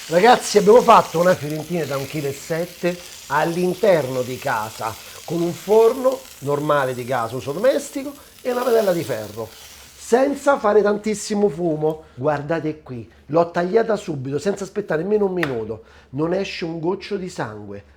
Ragazzi, abbiamo fatto una fiorentina da 1,7 kg all'interno di casa con un forno normale di gas, uso domestico, e una padella di ferro, senza fare tantissimo fumo. Guardate qui, l'ho tagliata subito, senza aspettare nemmeno un minuto. Non esce un goccio di sangue.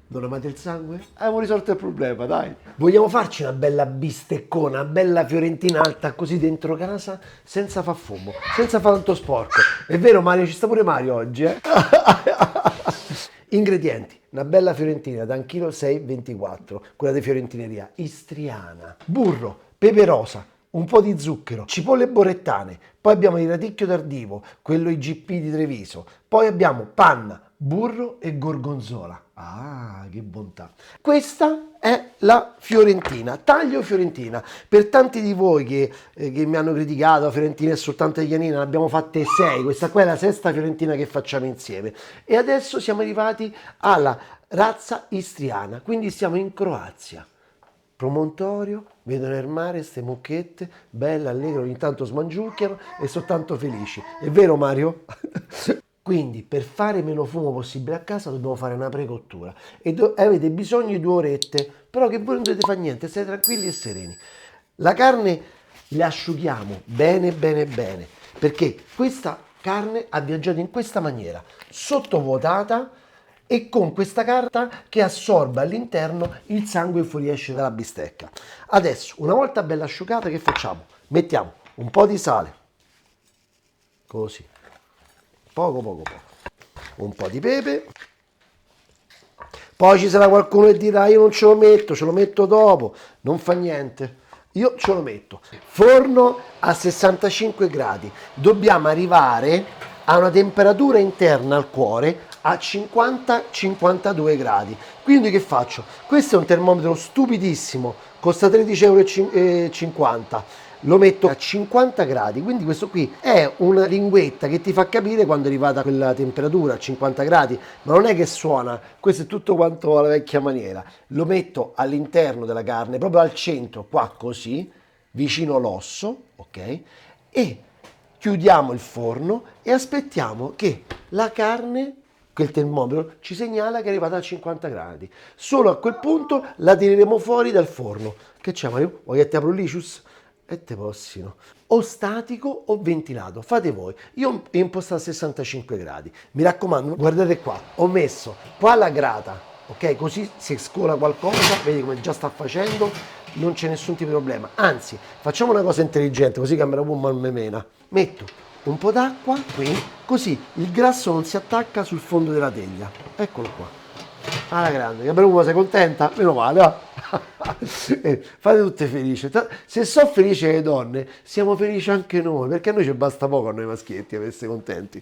Non amate il sangue? Abbiamo risolto il problema, dai. Vogliamo farci una bella bisteccona, una bella fiorentina alta così dentro casa, senza far fumo, senza fare tanto sporco. È vero Mario, ci sta pure Mario oggi, eh? Ingredienti: una bella fiorentina da 1,624 kg, quella di fiorentineria istriana, burro, pepe rosa, un po' di zucchero, cipolle borettane, poi abbiamo il radicchio tardivo, quello IGP di Treviso, poi abbiamo panna, burro e gorgonzola. Ah, che bontà! Questa è la fiorentina, taglio fiorentina. Per tanti di voi che mi hanno criticato, la fiorentina è soltanto italianina, ne abbiamo fatte 6, questa qua è la sesta fiorentina che facciamo insieme. E adesso siamo arrivati alla razza istriana, quindi siamo in Croazia. Promontorio, vedono il mare, ste mucchette, belle, allegre, ogni tanto smangiucchiano e sono tanto felici. È vero Mario? Quindi per fare meno fumo possibile a casa dobbiamo fare una precottura e avete bisogno di 2 orette, però che voi non dovete fare niente, state tranquilli e sereni. La carne la asciughiamo bene bene bene, perché questa carne ha viaggiato in questa maniera, sottovuotata e con questa carta che assorbe all'interno il sangue che fuoriesce dalla bistecca. Adesso, una volta bella asciugata, che facciamo? Mettiamo un po' di sale, così, poco poco poco, un po' di pepe, poi ci sarà qualcuno che dirà io non ce lo metto dopo, non fa niente, io ce lo metto. Forno a 65 gradi, dobbiamo arrivare a una temperatura interna al cuore a 50-52 gradi. Quindi che faccio? Questo è un termometro stupidissimo, costa 13,50 euro. Lo metto a 50 gradi, quindi questo qui è una linguetta che ti fa capire quando è arrivata a quella temperatura, a 50 gradi, ma non è che suona, questo è tutto quanto alla vecchia maniera. Lo metto all'interno della carne, proprio al centro, qua così, vicino l'osso, ok? E chiudiamo il forno e aspettiamo che la carne, che il termometro ci segnala che è arrivata a 50 gradi. Solo a quel punto la tireremo fuori dal forno. Che c'è Mario? Vuoi che ti apro l'icius? E te possino. O statico o ventilato, fate voi. Io ho impostato a 65 gradi. Mi raccomando, guardate qua, ho messo qua la grata, ok? Così se scola qualcosa, vedi come già sta facendo, non c'è nessun tipo di problema. Anzi, facciamo una cosa intelligente, così Camera Woman non me mena. Metto un po' d'acqua qui, così il grasso non si attacca sul fondo della teglia. Eccolo qua. Alla grande, Camera Woman, sei contenta? Meno male, va. Fate tutte felici. Se sono felici le donne, siamo felici anche noi, perché a noi ci basta poco a noi maschietti per essere contenti.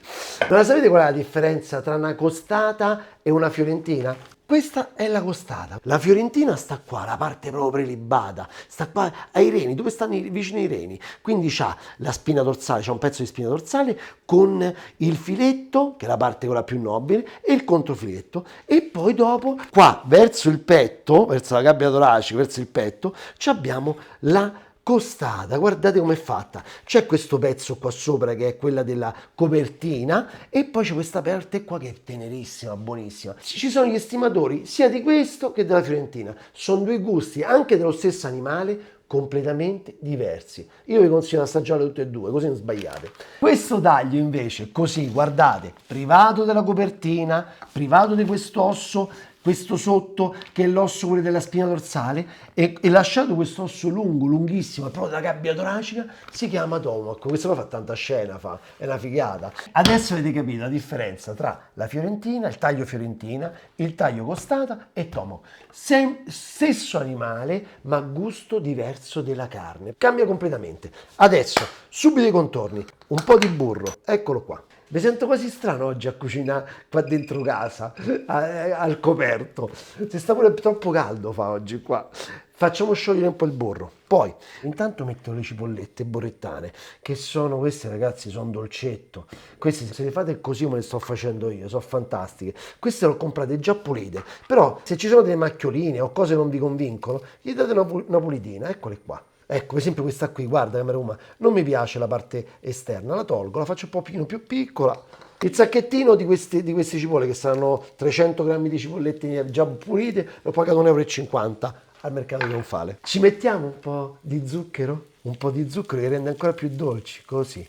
Ma la sapete qual è la differenza tra una costata e una fiorentina? Questa è la costata. La fiorentina sta qua, la parte proprio prelibata, sta qua ai reni, dove stanno vicino ai reni. Quindi c'ha la spina dorsale, c'ha un pezzo di spina dorsale con il filetto, che è la parte quella più nobile, e il controfiletto. E poi dopo, qua verso il petto, verso la gabbia toracica, verso il petto, abbiamo la costata. Guardate com'è fatta. C'è questo pezzo qua sopra che è quella della copertina e poi c'è questa parte qua che è tenerissima, buonissima. Ci sono gli estimatori sia di questo che della fiorentina. Sono due gusti anche dello stesso animale completamente diversi. Io vi consiglio di assaggiare tutte e due, così non sbagliate. Questo taglio invece, così, guardate, privato della copertina, privato di quest'osso, questo sotto che è l'osso pure della spina dorsale e lasciato questo osso lungo, lunghissimo, proprio della gabbia toracica, si chiama tomaco. Questo qua fa tanta scena, è una figata. Adesso avete capito la differenza tra la fiorentina, il taglio fiorentina, il taglio costata e tomaco. Stesso animale, ma gusto diverso della carne. Cambia completamente. Adesso, subito i contorni. Un po' di burro, eccolo qua. Mi sento quasi strano oggi a cucinare qua dentro casa, al coperto. Si sta pure troppo caldo fa oggi qua. Facciamo sciogliere un po' il burro. Poi, intanto metto le cipollette borettane, che sono queste ragazzi, sono dolcetto. Queste se le fate così come le sto facendo io, sono fantastiche. Queste le ho comprate già pulite, però se ci sono delle macchioline o cose che non vi convincono, gli date una pulitina, eccole qua. Ecco, per esempio questa qui, guarda Camera Uma, non mi piace la parte esterna, la tolgo, la faccio un po' più piccola, Il sacchettino di queste cipolle, che saranno 300 grammi di cipollette già pulite, l'ho pagato 1,50 € al mercato trionfale. Ci mettiamo un po' di zucchero? Un po' di zucchero che rende ancora più dolci, così.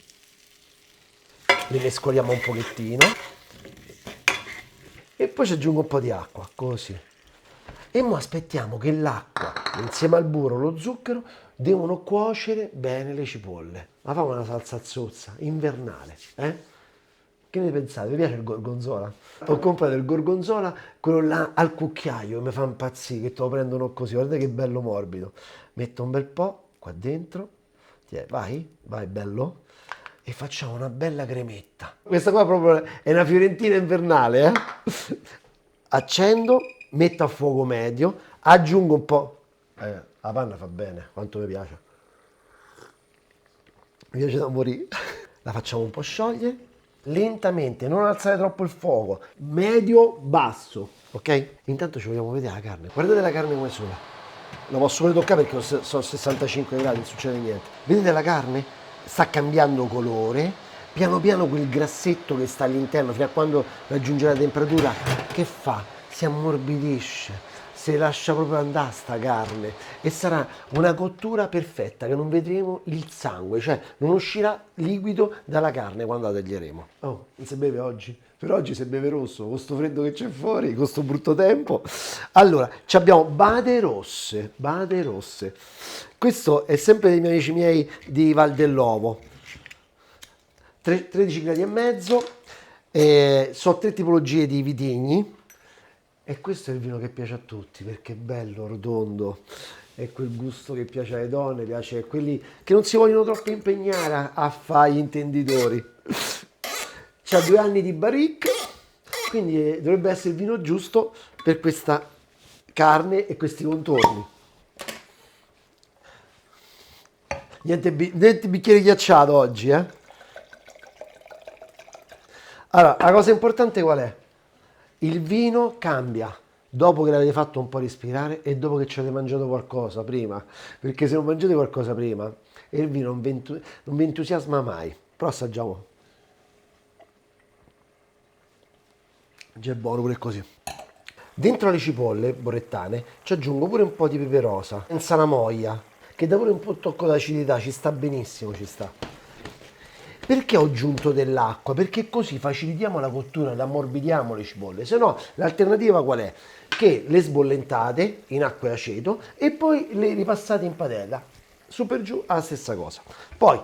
Li mescoliamo un pochettino. E poi ci aggiungo un po' di acqua, così. E mo aspettiamo che l'acqua, insieme al burro, lo zucchero, devono cuocere bene le cipolle. Ma facciamo una salsa zozza, invernale, eh? Che ne pensate? Vi piace il gorgonzola? Ho comprato il gorgonzola, quello là al cucchiaio, che mi fa impazzire, che te lo prendono così, guardate che bello morbido. Metto un bel po' qua dentro, vai, bello, e facciamo una bella cremetta. Questa qua proprio è una fiorentina invernale, eh? Accendo, metto a fuoco medio, aggiungo un po'... la panna fa bene, quanto mi piace. Mi piace da morire. La facciamo un po' sciogliere, lentamente, non alzare troppo il fuoco, medio-basso, ok? Intanto ci vogliamo vedere la carne. Guardate la carne come sono. La posso pure toccare perché sono 65 gradi, non succede niente. Vedete la carne? Sta cambiando colore. Piano piano quel grassetto che sta all'interno, fino a quando raggiunge la temperatura, che fa? Si ammorbidisce. Si lascia proprio andare sta carne e sarà una cottura perfetta, che non vedremo il sangue, cioè non uscirà liquido dalla carne quando la taglieremo. Oh, non si beve oggi? Per oggi si beve rosso, con sto freddo che c'è fuori, con sto brutto tempo. Allora, abbiamo bade rosse, bade rosse. Questo è sempre dei miei amici miei di Val dell'Ovo. 13 gradi e mezzo, so 3 tipologie di vitigni. E questo è il vino che piace a tutti, perché è bello, rotondo, è quel gusto che piace alle donne, piace a quelli che non si vogliono troppo impegnare a fare gli intenditori. C'ha 2 anni di barrique, quindi dovrebbe essere il vino giusto per questa carne e questi contorni. Niente bicchiere ghiacciato oggi, eh? Allora, la cosa importante qual è? Il vino cambia dopo che l'avete fatto un po' respirare e dopo che ci avete mangiato qualcosa prima, perché se non mangiate qualcosa prima il vino non vi entusiasma mai. Però assaggiamo. Già è buono pure così. Dentro alle cipolle borrettane ci aggiungo pure un po' di pepe rosa, in salamoia, che dà pure un po' un tocco d'acidità, ci sta benissimo, ci sta. Perché ho aggiunto dell'acqua? Perché così facilitiamo la cottura, le ammorbidiamo le cipolle. Se no, l'alternativa qual è? Che le sbollentate in acqua e aceto e poi le ripassate in padella. Su per giù, la stessa cosa. Poi,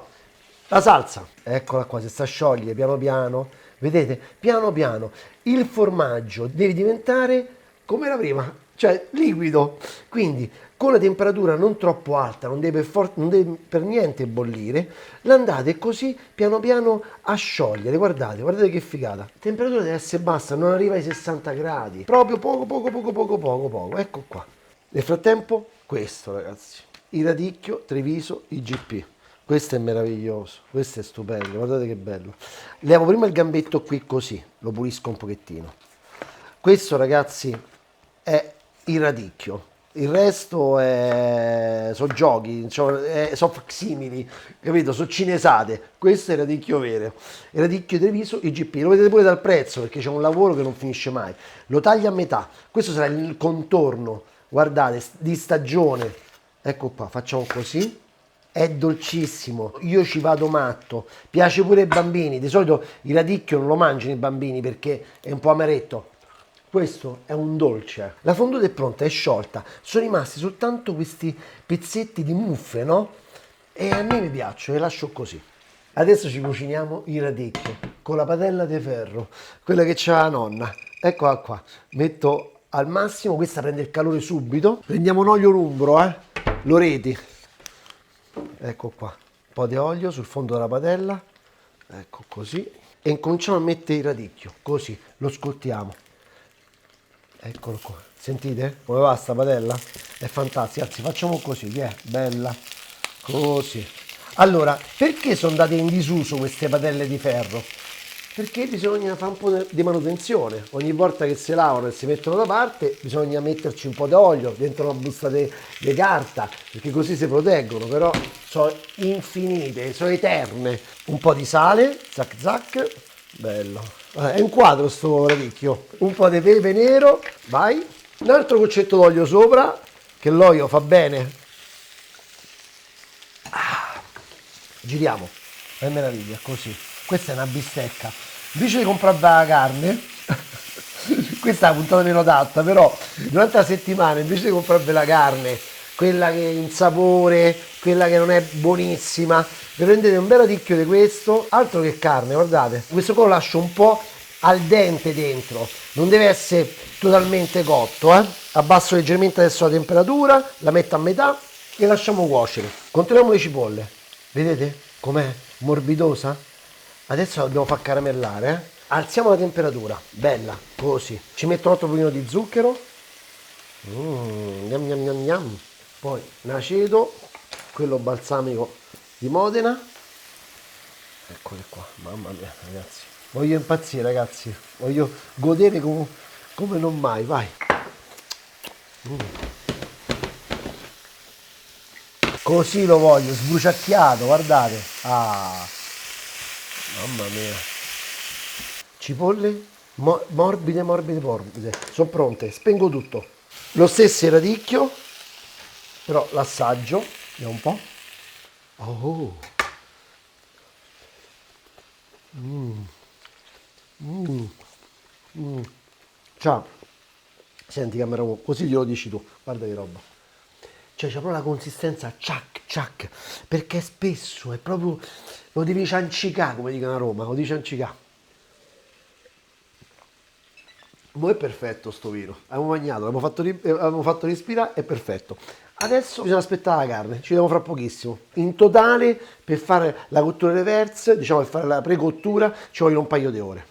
la salsa, eccola qua, si sta a sciogliere piano piano. Vedete? Piano piano. Il formaggio deve diventare come era prima, cioè liquido. Quindi, con la temperatura non troppo alta, non deve per niente bollire, l'andate così piano piano a sciogliere. Guardate che figata. La temperatura deve essere bassa, non arriva ai 60 gradi, proprio poco. Ecco qua. Nel frattempo, questo ragazzi, il radicchio Treviso IGP. Questo è meraviglioso, questo è stupendo, guardate che bello. Levo prima il gambetto qui così, lo pulisco un pochettino. Questo ragazzi è il radicchio. Il resto sono giochi, sono facsimili, capito? Sono cinesate. Questo è il radicchio vero. Il radicchio Treviso IGP. Lo vedete pure dal prezzo perché c'è un lavoro che non finisce mai. Lo taglio a metà. Questo sarà il contorno, guardate, di stagione. Ecco qua, facciamo così. È dolcissimo, io ci vado matto. Piace pure ai bambini. Di solito il radicchio non lo mangiano i bambini perché è un po' amaretto. Questo è un dolce. La fonduta è pronta, è sciolta. Sono rimasti soltanto questi pezzetti di muffe, no? E a me mi piacciono, le lascio così. Adesso ci cuciniamo il radicchio con la padella di ferro, quella che c'ha la nonna. Eccola qua. Metto al massimo, questa prende il calore subito. Prendiamo un olio lumbro, Loreti. Ecco qua. Un po' di olio sul fondo della padella. Ecco così. E incominciamo a mettere il radicchio, così. Lo scottiamo. Eccolo qua, sentite come va sta padella? È fantastica, anzi facciamo così, che è bella, così. Allora, perché sono andate in disuso queste padelle di ferro? Perché bisogna fare un po' di manutenzione, ogni volta che si lavano e si mettono da parte bisogna metterci un po' di olio dentro una busta di carta, perché così si proteggono, però sono infinite, sono eterne. Un po' di sale, zac zac, bello. È un quadro sto radicchio. Un po' di pepe nero, vai. Un altro goccetto d'olio sopra, che l'olio fa bene. Giriamo. È meraviglia, così. Questa è una bistecca. Invece di comprare la carne, questa è la puntata meno adatta, però durante la settimana invece di comprarvi la carne, quella che è in sapore, quella che non è buonissima, vi prendete un bel radicchio di questo, altro che carne, guardate. Questo qua lo lascio un po' al dente dentro, non deve essere totalmente cotto, Abbasso leggermente adesso la temperatura, la metto a metà e lasciamo cuocere. Controlliamo le cipolle, vedete com'è morbidosa? Adesso la dobbiamo far caramellare, Alziamo la temperatura, bella, così. Ci metto un altro pochino di zucchero. Gnam gnam gnam gnam. Poi un aceto, quello balsamico di Modena. Eccole qua, mamma mia, ragazzi. Voglio impazzire, ragazzi. Voglio godere come non mai, vai. Così lo voglio, sbruciacchiato, guardate. Ah, mamma mia. Cipolle morbide, morbide, morbide. Sono pronte, spengo tutto. Lo stesso radicchio, però l'assaggio. Vediamo un po'. Oh. Ciao. Senti camera, così glielo dici tu. Guarda che roba. Cioè c'è proprio la consistenza ciac ciac, perché spesso è proprio, lo devi ciancicare, come dicono a Roma, lo devi ciancicare. Mo' è perfetto sto vino, abbiamo mangiato, abbiamo fatto respirare, è perfetto. Adesso bisogna aspettare la carne, ci vediamo fra pochissimo. In totale, per fare la cottura reverse, diciamo per fare la precottura, ci vogliono un paio di ore.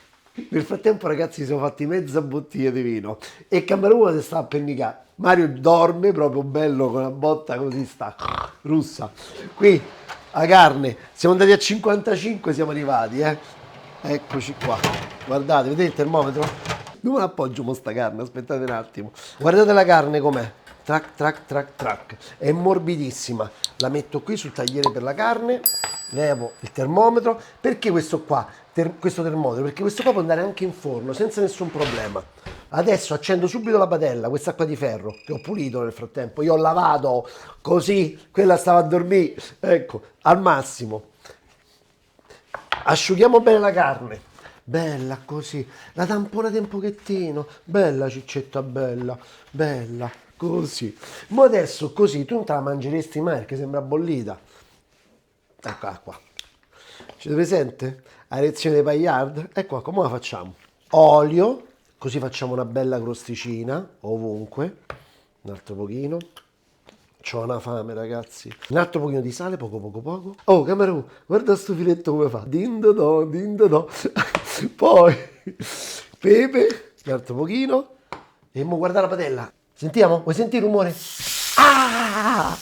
Nel frattempo, ragazzi, siamo fatti mezza bottiglia di vino e Camerone si sta a pennicare. Mario dorme proprio bello con la botta così sta, russa. Qui la carne, siamo andati a 55, siamo arrivati, Eccoci qua. Guardate, vedete il termometro? Dove appoggio mo sta carne? Aspettate un attimo. Guardate la carne com'è. Trac, trac, trac, trac. È morbidissima. La metto qui sul tagliere per la carne. Levo il termometro. Perché questo qua? Questo termometro? Perché questo qua può andare anche in forno senza nessun problema. Adesso accendo subito la padella, questa qua di ferro, che ho pulito nel frattempo. Io ho lavato così, quella stava a dormire. Ecco, al massimo. Asciughiamo bene la carne. Bella così, la tamponate un pochettino, bella ciccetta bella, bella, così. Ma adesso così tu non te la mangeresti mai perché sembra bollita. Eccola qua. Ci presente? La lezione dei Paillard? Ecco qua, come la facciamo? Olio, così facciamo una bella crosticina, ovunque. Un altro pochino. C'ho una fame, ragazzi. Un altro pochino di sale, poco poco poco. Oh, Camerù, guarda sto filetto come fa. Dindo do. Poi pepe, un altro pochino. E mo guarda la padella. Sentiamo? Vuoi sentire il rumore? Ah!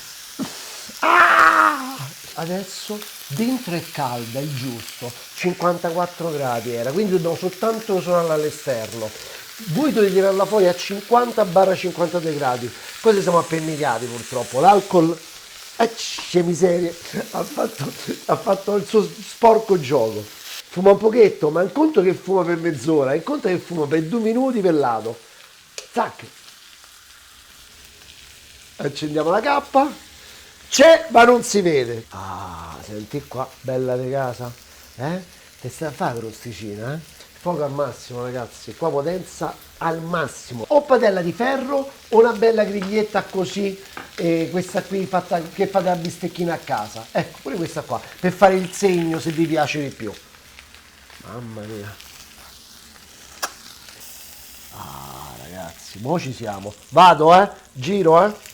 Ah! Adesso dentro è calda, è giusto. 54 gradi era, quindi dobbiamo soltanto suonarla all'esterno. Voi dovete tirarla fuori a 50-52 gradi. Così siamo appennicati purtroppo. L'alcol, c'è miseria, ha fatto il suo sporco gioco. Fuma un pochetto, ma in conto che fuma per mezz'ora, in conto che fuma per 2 minuti per lato. Zac. Accendiamo la cappa. C'è, ma non si vede. Ah, senti qua, bella di casa. Te stai a fare crosticina, Fuoco al massimo, ragazzi. Qua potenza al massimo. O padella di ferro o una bella griglietta così, questa qui fatta, che fate la bistecchina a casa. Ecco, pure questa qua, per fare il segno se vi piace di più. Mamma mia. Ah, ragazzi, mo ci siamo. Vado, giro,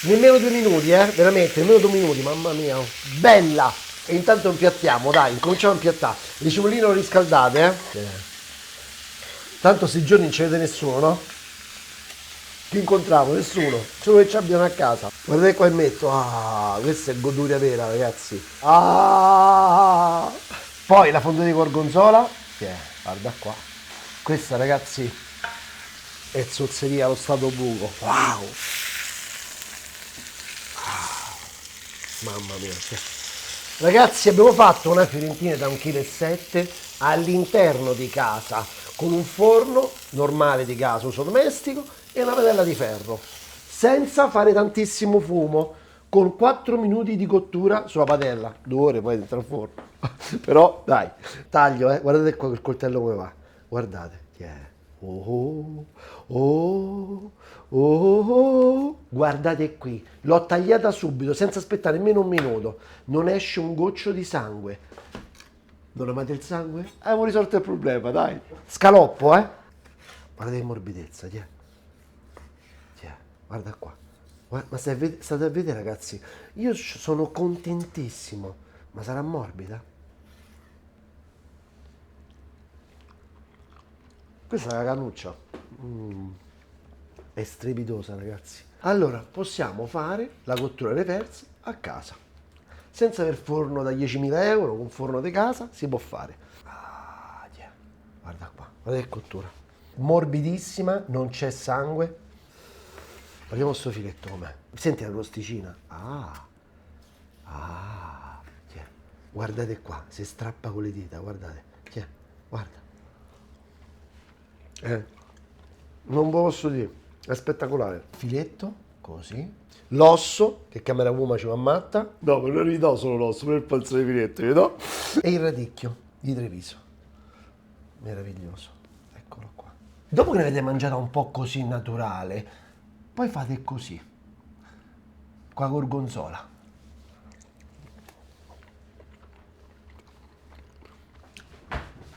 Nemmeno 2 minuti, veramente, nemmeno 2 minuti, mamma mia, bella! E intanto impiattiamo, dai, cominciamo a impiattare. Le cipolline lo riscaldate, Tanto sti giorni non ci vede nessuno, no? Chi incontravo? Nessuno, solo che ci abbiano a casa. Guardate qua e metto, questa è goduria vera, ragazzi. Poi la fonduta di gorgonzola, guarda qua. Questa, ragazzi, è zozzeria allo stato buco. Wow! Mamma mia, Ragazzi, abbiamo fatto una fiorentina da 1,7 kg all'interno di casa, con un forno normale di gas, uso domestico, e una padella di ferro, senza fare tantissimo fumo, con 4 minuti di cottura sulla padella, 2 ore poi dentro al forno. Però dai, taglio, guardate qua il coltello come va, guardate, che è. Oh, oh, oh, guardate qui, l'ho tagliata subito, senza aspettare nemmeno un minuto, non esce un goccio di sangue. Non amate il sangue? Abbiamo risolto il problema, dai. Scaloppo, eh? Guardate che morbidezza, tiè. Tiè, guarda qua. Ma state a vedere, ragazzi, io sono contentissimo, ma sarà morbida? Questa è la canuccia. È strepitosa, ragazzi. Allora, possiamo fare la cottura reverse a casa. Senza aver forno da 10.000 euro, con forno di casa si può fare. Ah, yeah. Guarda qua, guarda che cottura. Morbidissima, non c'è sangue. Guardiamo sto filetto com'è. Senti la crosticina. Yeah. Guardate qua, si strappa con le dita, guardate. Yeah. Guarda. Non ve lo posso dire, è spettacolare. Filetto, così. L'osso, che camera uomo ci ammatta. No, ma non gli do solo l'osso, per il pezzo di filetto, gli do. E il radicchio di Treviso. Meraviglioso. Eccolo qua. Dopo che ne avete mangiata un po' così naturale, poi fate così. Qua gorgonzola.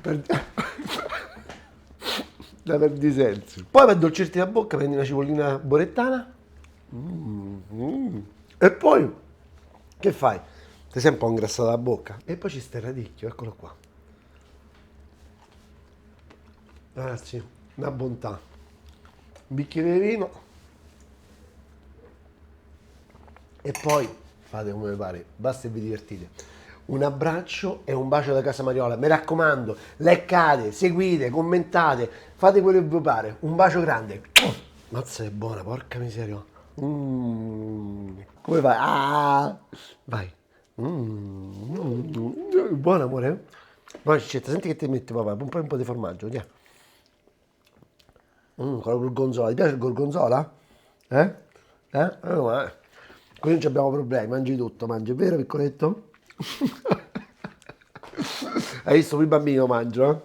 Per... da perdi i sensi. Poi per dolcirti la bocca prendi una cipollina borettana. E poi che fai? Ti sei un po' ingrassata la bocca. E poi ci sta il radicchio, eccolo qua. Ragazzi, una bontà. Un bicchiere di vino. E poi fate come vi pare, basta e vi divertite. Un abbraccio e un bacio da Casa Mariola. Mi raccomando, leccate, seguite, commentate, fate quello che vi pare. Un bacio grande. Mazza è buona, porca miseria. Come vai? Ah, vai. Buono amore. Vai Cicetta, senti che ti metti papà, un po' di formaggio, via. Con la gorgonzola, ti piace il gorgonzola? Eh? Così non abbiamo problemi, mangi tutto, mangi, è vero piccoletto? Hai visto, qui bambino mangio, eh?